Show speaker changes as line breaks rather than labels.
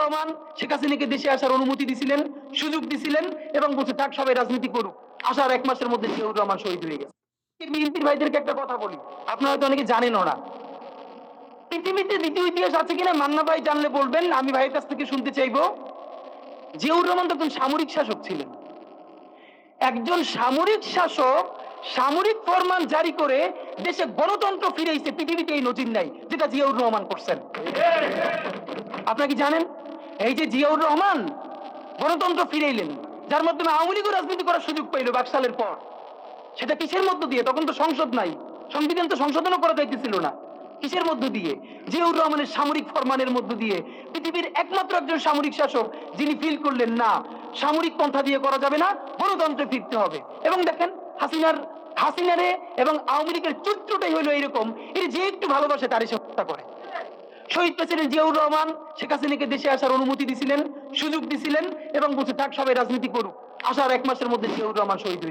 রহমান শেখ হাসিনাকে দেশে আসার অনুমতি দিছিলেন, সুযোগ দিছিলেন এবং বলছে থাক সবাই রাজনীতি করুক। আসার 1 মাসের মধ্যে জিয়াউর রহমান শহীদ হয়ে গেছে। বিএনপির ভাইদেরকে একটা কথা বলি, আপনারা হয়তো অনেকে জানেনও না। পৃথিবীতে দ্বিতীয় ইতিহাস আছে কিনা মান্না ভাই জানলে বলবেন, আমি ভাইয়ের কাছ থেকে শুনতে চাইবো। জিয়াউর রহমান তখন সামরিক শাসক ছিলেন। একজন সামরিক শাসক সামরিক ফরমান জারি করে দেশে গণতন্ত্র ফিরেছে, পৃথিবীতে এই নজির নাই যেটা জিয়াউর রহমান করছেন। আপনারা কি জানেন এই যে জিয়াউর রহমান গণতন্ত্র ফিরাইলেন, যার মাধ্যমে আওয়ামী লীগও রাজনীতি করার সুযোগ পাইল বাকশালের পর। সেটা কিসের মধ্য দিয়ে? তখন তো সংসদ নাই, সংবিধান তো সংশোধনও করা যাইতেছিল না। কিসের মধ্য দিয়ে? জিয়াউর রহমানের সামরিক ফরমানের মধ্য দিয়ে। পৃথিবীর একমাত্র একজন সামরিক শাসক যিনি ফিল করলেন না সামরিক পন্থা দিয়ে করা যাবে না, গণতন্ত্রে ফিরতে হবে। এবং দেখেন হাসিনারে এবং আওয়ামী লীগের চরিত্রটাই হলো এরকম, এর যে একটু ভালোবাসে তারই হত্যা করে। শহীদ প্রেসিডেন্ট জিয়াউর রহমান শেখ হাসিনাকে দেশে আসার অনুমতি দিছিলেন, সুযোগ দিছিলেন এবং বলছে থাক সবাই রাজনীতি করুক। আসার 1 মাসের মধ্যে জিয়াউর রহমান শহীদ হয়েছে।